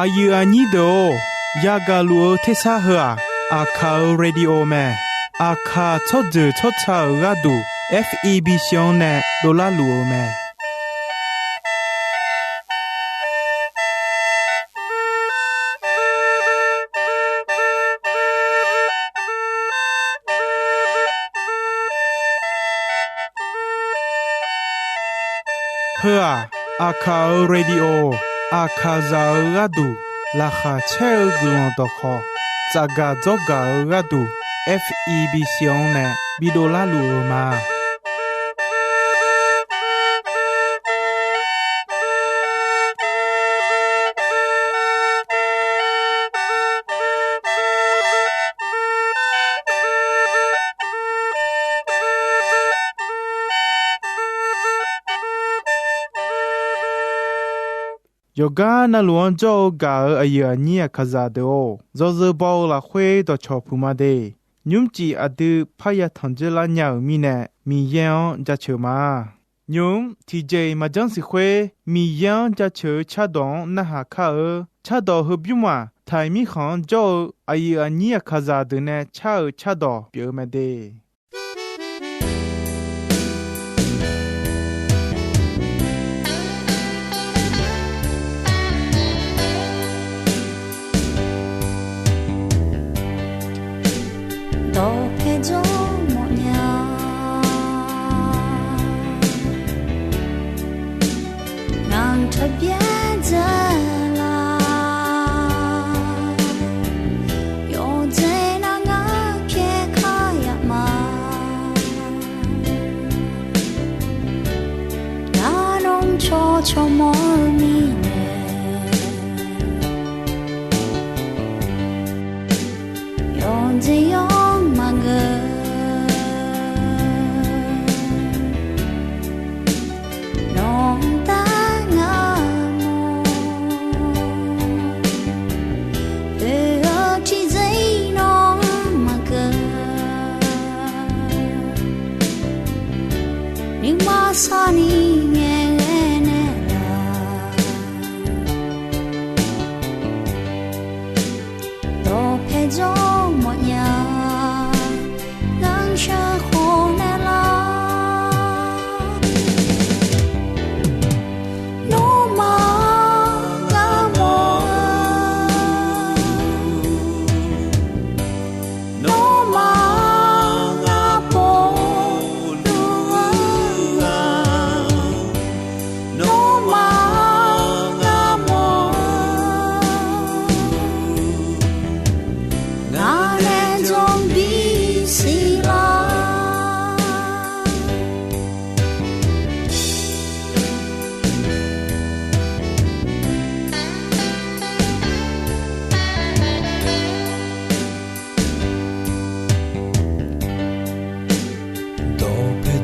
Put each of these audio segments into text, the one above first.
อายุอันนี้โดยากาลัวเทสาหัวอาคาเรดิโอแมอาคาทอดทอดชาราดู FEB ชงเนโดลาลัวแมเพื่ออาคาเรดิโออาคาซาราดูลาคาเชลกลอนตอคอจากาจอการาดู FEB ชงเนบิโดลาลูมาโยกานาลวนโจกาอายุอันนี้คาซาเดโอโจโจบอลาเควดอชอพูมาเดยุมจีอดูพยาทันเจลาญามีเนมีเยงจะเชมายุมทีเจมาจังสิเควมีเยงจะเชชาดองนะหาคาชาดอฮบิวมาไทมีขันโจอายุอันนี้คาซาเดเนชาดอเปียวมาเดชมอมีเนยอนเจยองมังเกน้องตางามเออที่ใจน้องมังเกนิ่งมาสานี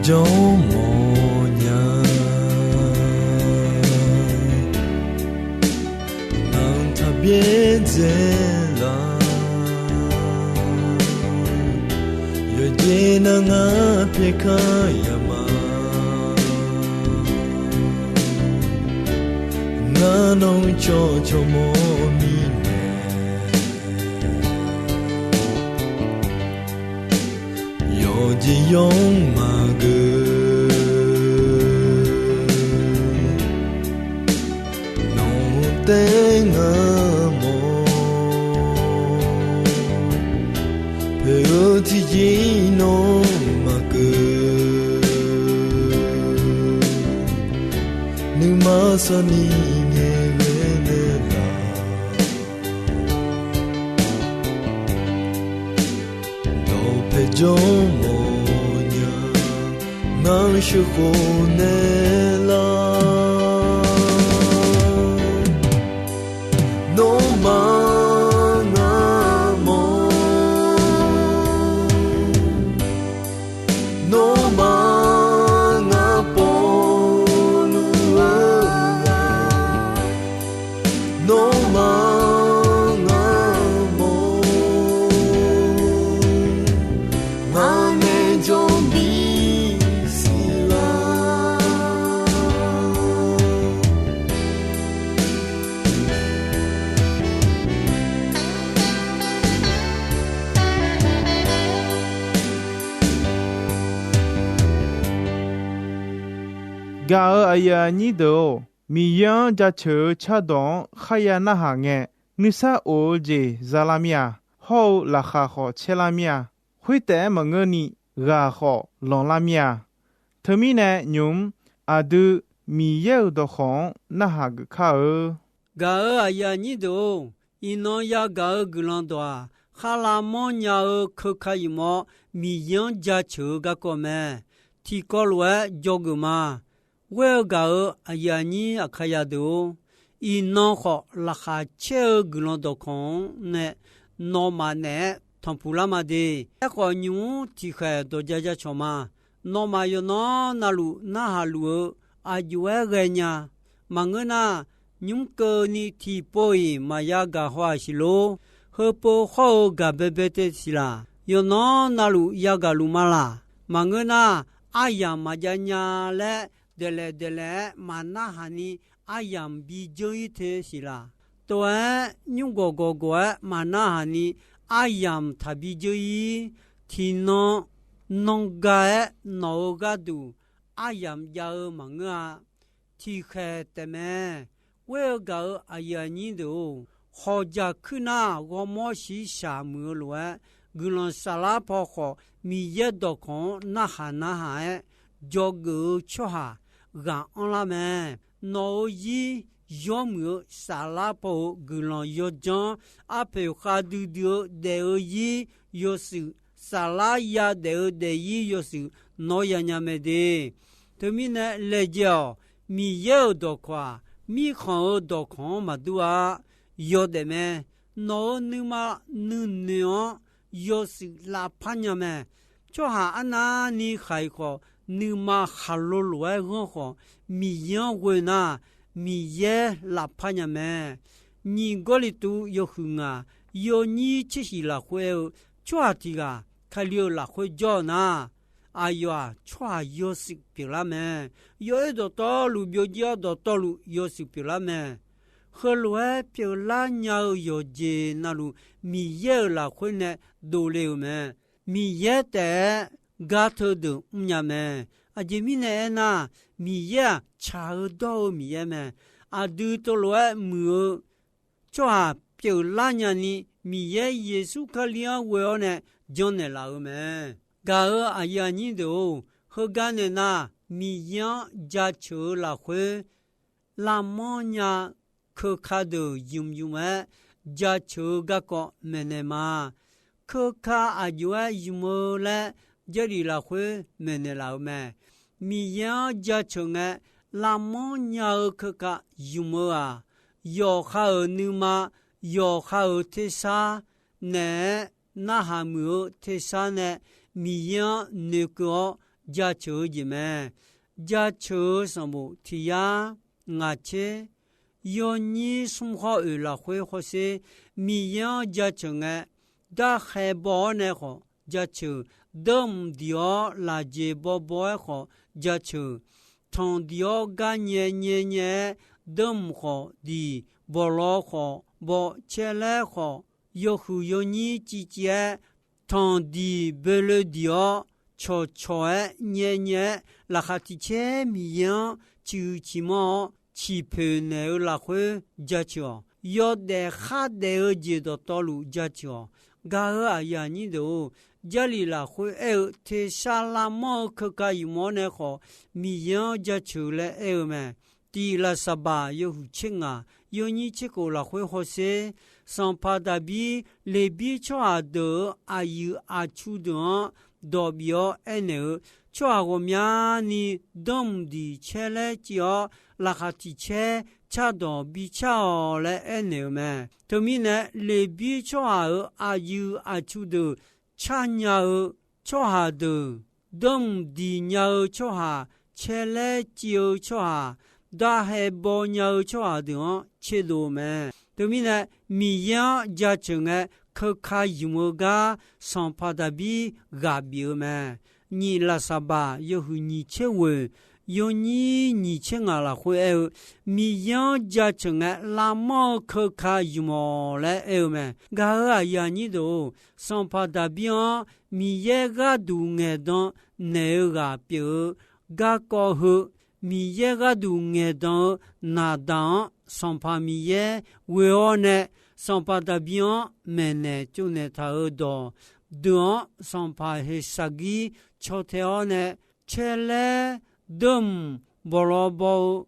จงโมญานังทะเบียนเจลาโยเจนังอาเพคายามานานงโชโชโมมีเนโยจิยงมาtenga mo pero ti no magu ni masani ne la do pe jo mo nya na shu ko ne la กาอายานีโดมียังจะเชอชะดองขยานาหาเงนิสาโอเจซาลามียฮอลาคาขอเชลามียหุยแต่มงเงนี่กาขอลองลามียเธอมีแนยุมอาดูมีเยอดของนาหากข้ากาอายานีโดอินอยากากลันตัวขลามอนยาคือขายมอมียังจะเชอกะก็แม่ที่กอลเวจอกมาเวกาอายานีอขยาดูอินอขอราคาเชอกลันตัวของเนนอมาเนทำพูลามาดีแต่ขอยูที่แค่ตัวจะชมานอมาโยนอนาลูนาฮาลูอายุเอเกญามังเงนายุงเกนี่ที่ป่วยมายากาหัวสิโลเฮปโฮกาเบเบเตสิลาโยนอนาลูยากาลูมาลามังเงนาอายามมาจญาและเดเลมานาฮานีอายามบีจอยเทสิลาตัวยุงโกมานาฮานีอายามทบิจอยที่นองกาเอนอกาดูอายามยามังอาที่แค่แต่แม่เวกาอายานีดูขอจะขึ้นหน้ากมอสีสามือล้วนกุลสลาพอขอมีเยดดอกของนาหาจอกูชัวกางอัลลาแม่นอยียอมือสลาพอกุลยอจังอาเปคาดูเดอยียอสุสลายาเดยียอสุนอยานาเมเดทมินะเลเจอมีเยอดอกว่ามีของดอกของมาดูยอเดแม่นอนึมานึเนียอสุลาพัญญาแม่ชัวหาอนานีไขขอนึมาฮัลโลลวยงขอมียังเวนามีเยลาพัญญาแม่นี่กอลิตูยอหึงายอนี่ชิฮิลาเวชัวติกาคาลิโอลาเวจอนาอายอชัวยอสิปิลาแม่ยอดตอลูบิโยดตอลูยอสิปิลาแม่ฮลเวปิลาญายอเจนาลูมีเยลาเวเนโดเลวแม่มีเยแต่กาเธอดูญาแม่อาจมีเนนามีเยชาดอมีเยแม่อาดูตลวมือชัวปิลาญานีมีเยซูคาลิอาเวอเนจอนเนลาแม่กาอายานีดูฮกาเนนามียังจัดเชลาเวลามอนยาคือคาดูยุมจัดเชกะก็เมเนมาคือคาอายุยุมและจริลาเวเมเนลาแม่มียังจัดเชงลามอนยาคือคายุมยอคานึมายอคาเทสาเนนาฮามือเทสาเนมียังนึกจัดเชจิแม่จัดเชสมุทิยางาเชยอนี่สมข้อลาเวโคเซมียังจัดเชงดาเขบอเนขอจัดเชดมดิโอลาเจบอขอจัดเชทองดิโอกาเนดมขอดีบอลขอบอเชเลขอยอหูยอนี่จิเจทองดีเบลดิโอชอเนลาคาติเชมียังชิมอชีเพเนลาเวจัดเชยอเดคาเดเจดตอลูจัดเชกาอายานีดูจลิลาเวเทชาลามอคกายมอเนขอมียังจัดเชเลแม่ตีลาสบายหูเชงยอนี่เชโกลาเวโฮเซสัมปาดาบีเลบีชออาเดอายุอาชูดดอบิโอเอเนชัวโกมยานีดมดีเชเลจิโอลาคาติเชชาดอบิชาเลเอเนแม่ทมิเนเลบีชัวอายุอาชูดชาญาชัวเดดมดีญาชัวเชเลจิโอชัวดาเฮบอญาชัวเดเชโดแม่ทมิเนมียังจัดเชงคือขายมือกาสัมปาดาบีกาบิโอแม่นี่ลาซาบายหูนี่เชเวยอนี่เชงาลาเวมียังจัดเชงลามอคือขายมอและแม่กาอยานี่ดูสัมปาดาบีมีเยกาดูเงดอนเนกาเปียกาโกห米耶个都眼当那当上帕米耶为何呢上帕达比昂没呢就呢他耳朵当上帕黑沙吉朝天呢切嘞东巴拉包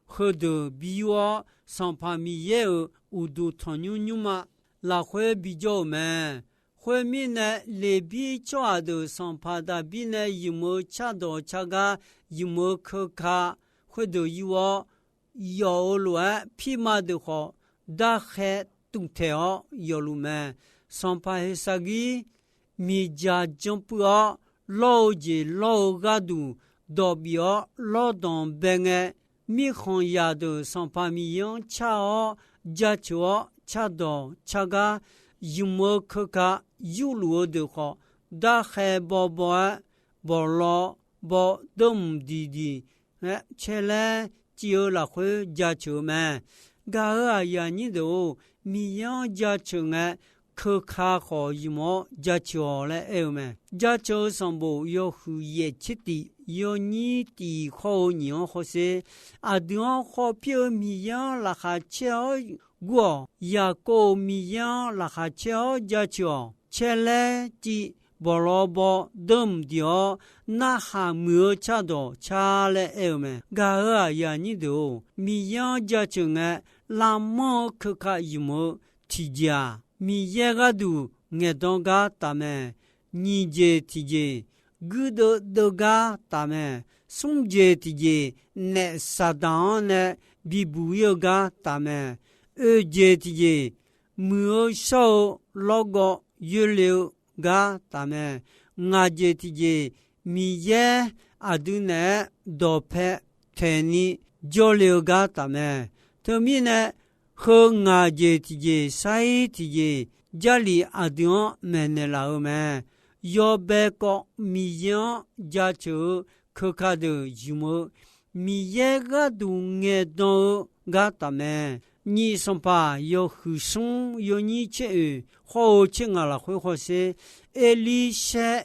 和的比我上帕米耶乌都汤牛牛嘛拉会比较没会面呢里比抓的上帕达比呢有没恰到恰个有没可卡会的有我有乱匹马的话大海动条有路没上帕黑沙吉米家将不要老姐老个都代表老当兵的米行业的上帕米样恰哦加桥恰到恰个有没可卡有路的话大海宝宝宝老宝东弟弟切来只有那会加球嘛噶尔呀你都米样加球啊可卡好一毛加球来เอา嘛加球上部有胡也切的有你的好娘好些啊等好表米样那哈切我呀个米样那哈切加球切来的巴拉巴东掉那哈没恰到恰来เอา嘛噶尔呀你都米样加球啊拉么可卡一毛提加米耶个都眼当个大门，你这提着，古多多个大门，松这提着，那撒旦呢比不有个大门，二这提着，没有少老个有六个大门，我这提着，米耶阿都呢多拍天你九六个大门，他们呢。和我这提着晒提着家里阿丁没呢老们要别个米样家球可卡的有么米耶个都眼当个大们你上pa有和尚有你去好请啊了会好些艾丽莎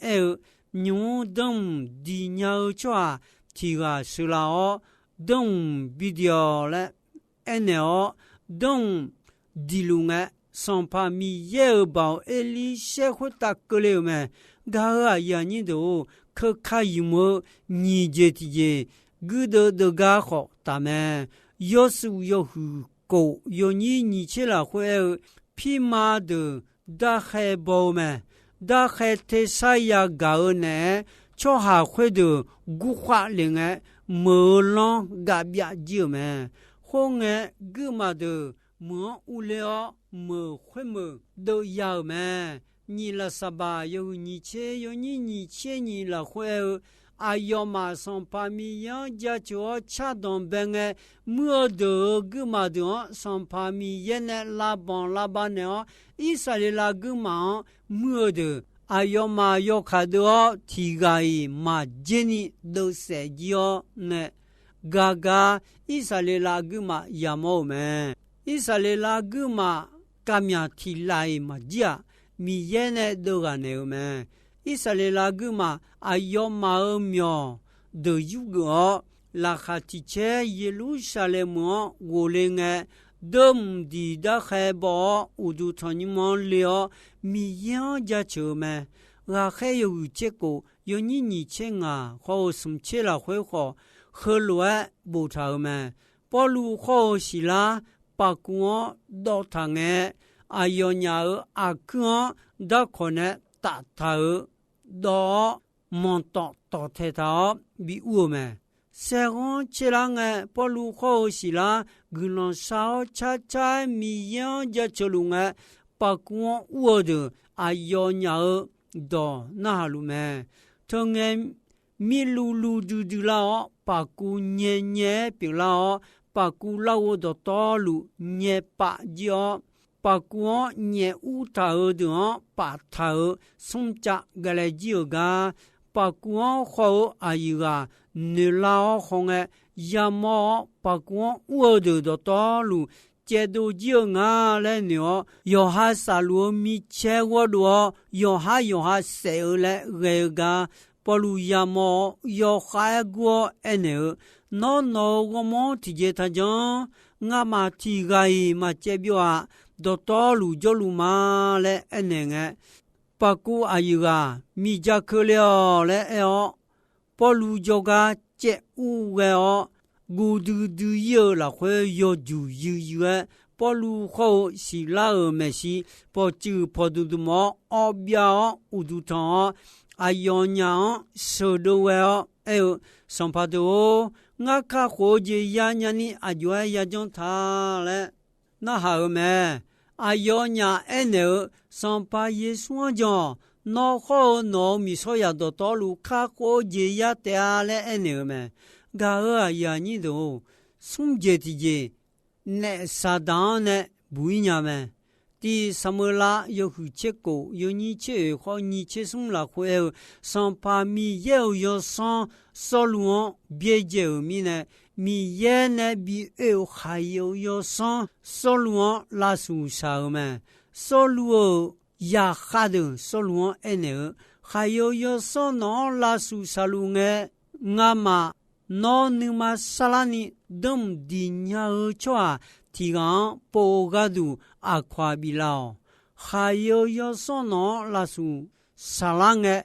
牛等的鸟抓提个是啦哦等比较了安呢donc dilunga sans pas mi yebao eli shekhuta koleume gara yani do kakayimo ni jetije gudo de gaho tame yosu yohu ko yoni ni chela hwe pima de da khebo me da khete saya gaone choha hwe de guhwa linga molon gabya jiome红哎，哥嘛的莫无聊莫会莫都要嘛。你了啥吧？有你切有你切你了会啊要马上把米养家就恰当本哎，莫的哥嘛的上把米也呢拉帮呢，以色列拉哥嘛莫的。啊要嘛要看到提个嘛今年都设计哦呢。嘎嘎，以色列拉古嘛也冇咩？以色列拉古嘛咁樣提來嘛只，米耶呢都個呢咩？以色列拉古嘛啊有嘛有苗，都有個拉哈提切耶路撒冷麼我哋嘅都唔知得係噃，我都同你們聊米耶只做咩？我係有結果，有你錢啊，好什切啦會好。河乱不潮嘛，保路好是啦，把光到汤诶，啊有鸟啊光到可能打头到蒙到太头比我们，西方这两个保路好是啦，可能少恰米样就走路诶，把光我的啊有鸟到哪路嘛，同诶。米噜噜嘟嘟啦，把古捏比啦，把古老我的道路捏把脚，把古捏乌头的把头送家个来就个，把古好阿姨个你老红诶，要么把古我的道路。接到就啊来鸟，要下沙路米切我多，要下手来个个。保路亚毛要海过安牛， no go mo ti je ta jon nga ma ti gai ma che bio a do to lu jo lu ma le ene nge pa ku ayu ga mi ja ke le le e o po lu jo ga che u ge o gu du ye la hue yo ju yu po lu ho si la me si po chu po du mo o bia u du ton ayonya so do we o e son pa do nga ka ho je ya nya ni a jwa ya jon tha le na ha me ayonya ene son pa ye suan jon no ho no mi so ya do to lu ka ho je ya te a le ene me ga ya ni do sum je ti je ne sa dan ne bu nya me ti samula yo hu che ko yo ni che ho ni che sum la ho e son pa mi ye yo son soluon bie je mi ne mi ye ne bi e ha yo son soluon la su sa me soluo ya ha de soluon ene ha yo son no la su sa lu nge nga ma no ni ma salani dum di nya chwa ti gan po ga du a kwa bi lao ha yo son no la su salange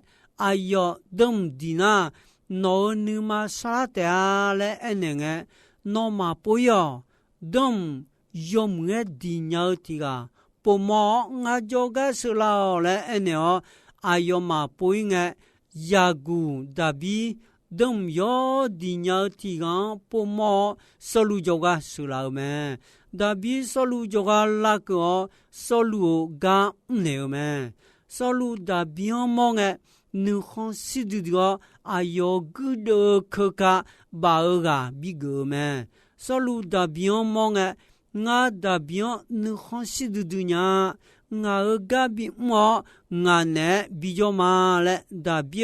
ayo dum di na no ni ma sa te ale enenge no ma po yo dum yom nge di nya ti ga po mo nga jo ga su lao le eneo ayo ma po nge ya gu da bi dum yo di nya ti ga po mo solu jo ga su lao me da bi solu jo ga la ko solu ga ne me solu da bi mo nge nu khon si du ga ayo gu de ka ba ga bi go me solu da bi mo nge nga da bi nu khon si du nya nga ga bi mo nga ne bi jo ma le da bi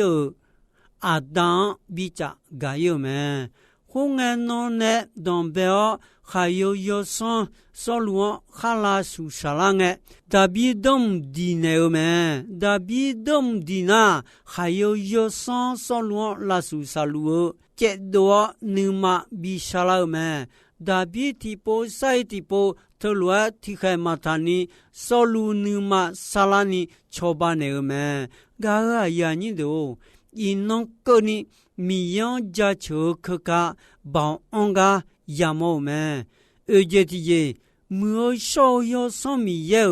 Adam bicha gayo me hunga no ne don beo khayo yo son soluo khala su salange dabi dom dine me dabi dom dina khayo yo son soluo la su saluo che do numa bi sala me dabi tipo sai tipo tolwa tikha matani solu numa salani choba ne me ga ya ni do inong ko ni mi yon ja cho ka ba on ga ya mo me e je ti ye mu sho yo so mi ye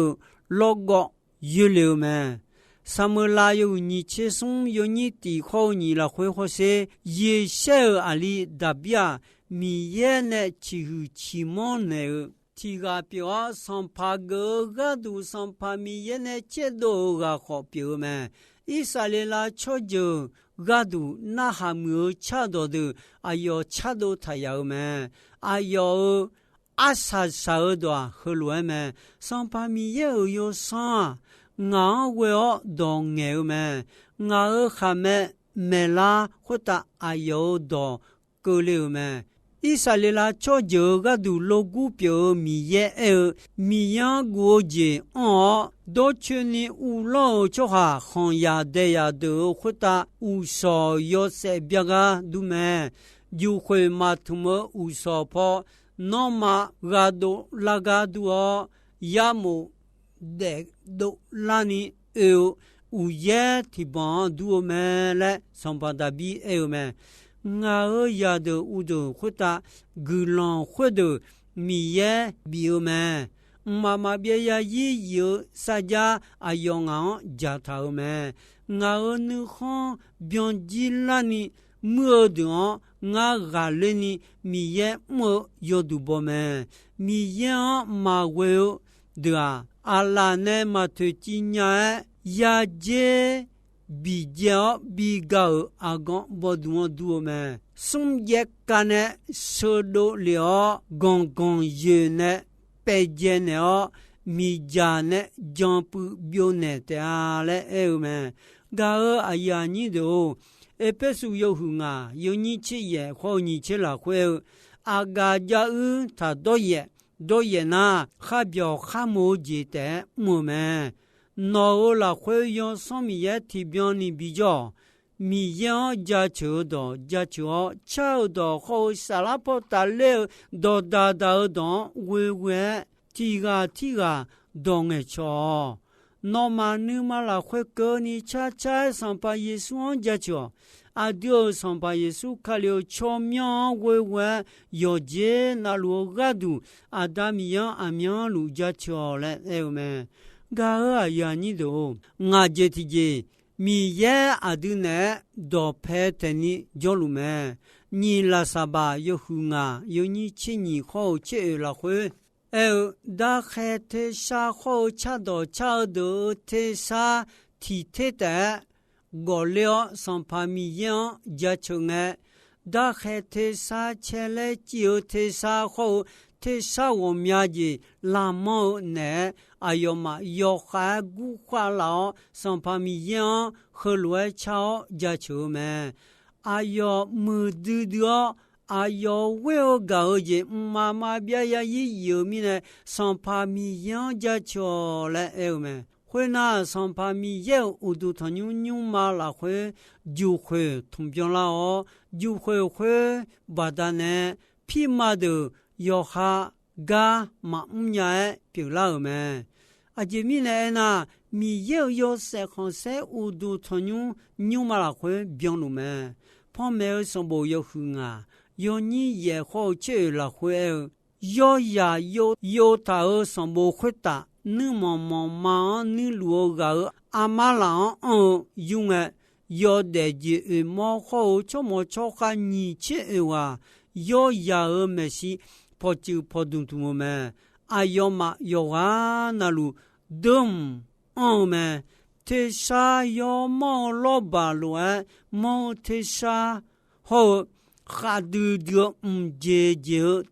lo go ye le me samula yo ni che sum yo ni ti kho ni la khwe kho se ye she ali da bia mi ye ne chi hu chi mo ne ti ga pyo som pa go ga du som pa mi ye ne che do ga kho pyo me Isalela chojo gadu na hamu chado de ayo chado tayao me ayo asa sao do hluo me son pa mi ye yo san nga we o dong nge me nga kha me me la khota ayo do ko le me Isalela chojo gadu logu pyo mi ye mi yang go je on do chuni u lo cho ha khon ya de ya do khota u so yo se bya ga du me ju khwe ma thu mo u so pho no ma ga do la ga du o ya mo de do la ni u ye ti bon du me le son pa da bi me nga ya de u do khota gulon khodo mi ye bi me mama bia ya yi yo sa ja ayong ja tha me nga nu khon byon ji la ni mo do nga ga le ni mi ye mo yo du bo me mi ye ma we de ala ne ma te ti nya ya je bi ja bi ga agon bo du me sum ye kane so do le gong gong ye ne pe je ne o mi ja ne jump bio ne te ale me ga aya ni do e pe su yo hu nga yo ni chi ye ho ni chi la khwe aga ja u ta do ye na kha bio kha mo ji te mo me no la khwe yo so mi ye ti bio ni bi jo 米样家球的家球，超的后沙拉波打了到大大的微微提个动的球。那么你们来会跟你恰恰上把耶稣家球。阿丢上把耶稣看了巧妙微微有节那路嘎度阿达米样阿苗路家巧了哎呦们，嘎尔呀你都我这提着米耶阿丢呢都拍的你叫路们，你拉萨巴有胡啊有你亲你好切了会。大海特沙好恰到恰到特沙提特的。我了上帕米样家穷哎，大海特沙前来就特沙后，特沙我面子拉毛呢，哎呦嘛，要还古话老上帕米样和来炒家穷们，哎呦没得的，哎呦我搞的妈妈别呀也有米呢，上帕米样家穷来哎呦们。会那上帕米耶乌都他牛马拉会就会通标了哦，就会把它呢皮马的要哈嘎马呀表了没？啊这米呢那米耶要塞行塞乌都他牛马拉会标了没？旁边上不要混啊，要你也好去了会，要呀要他上不会打。你妈你罗个阿妈郎用啊，要得的毛好怎么做下你切哇？要呀没事，跑就跑动动么？哎要嘛要啊那路动么？特啥要毛老巴乱，毛特啥好哈嘟嘟姐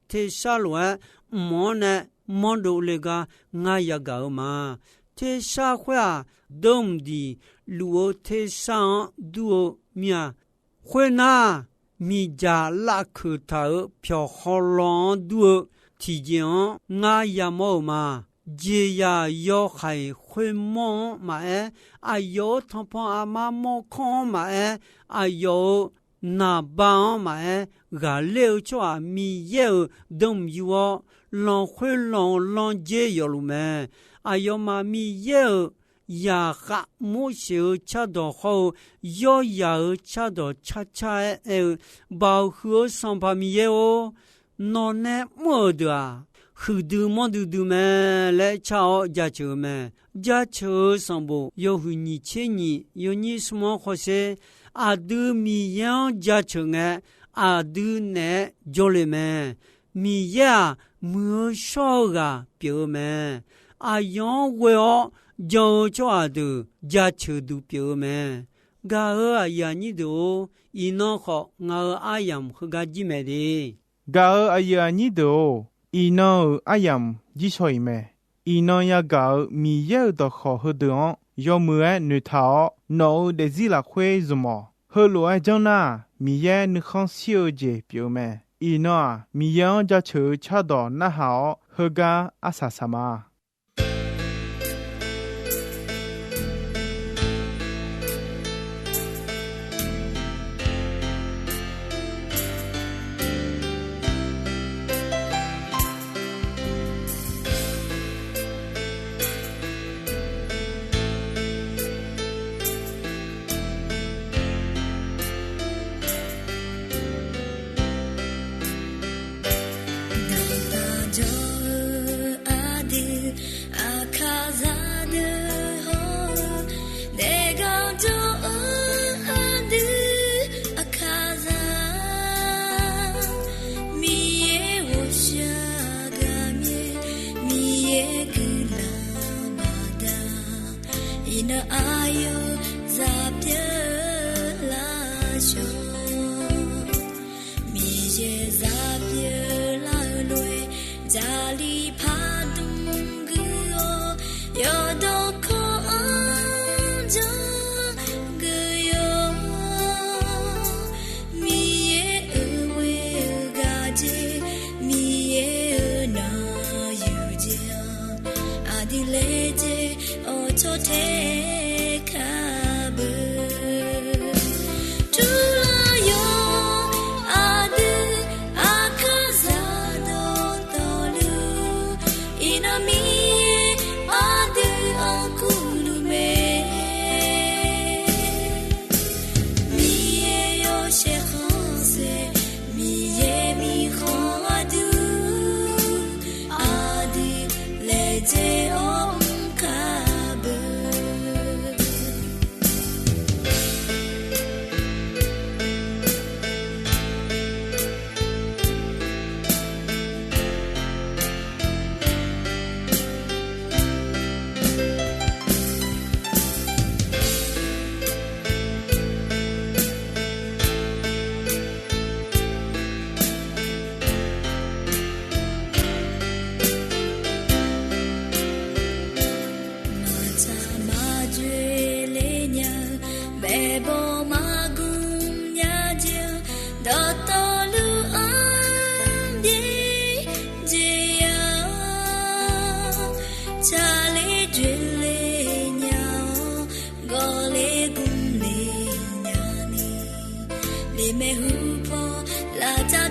特啥乱毛呢？毛都那个俺也搞嘛，这社会啊，东的路这上多面，会那米家拉口头票好浪多，提前俺也冇嘛，这呀要还会忙嘛哎呦，他怕阿妈冇看嘛哎呦。那帮嘛个六抓米油东油浪会浪接油了没？哎呦嘛米油呀哈木修吃到好，要吃到恰包括上把米油，那呢没得啊。很多么都没来炒家球没，家球上不有你钱你有你什么好些？阿都米样家穷哎，阿都呢叫你们米呀没少个表们，阿样我要叫阿都家穷都表们，噶阿呀你都一弄好，我阿样和个几没的，噶阿呀你都一弄阿样几岁没？一弄呀搞米呀都好很多。要么女头脑的自拉会什么？后来讲那米耶你看小姐表妹，伊那米样家球恰到那好，和个阿啥啥嘛。拉扎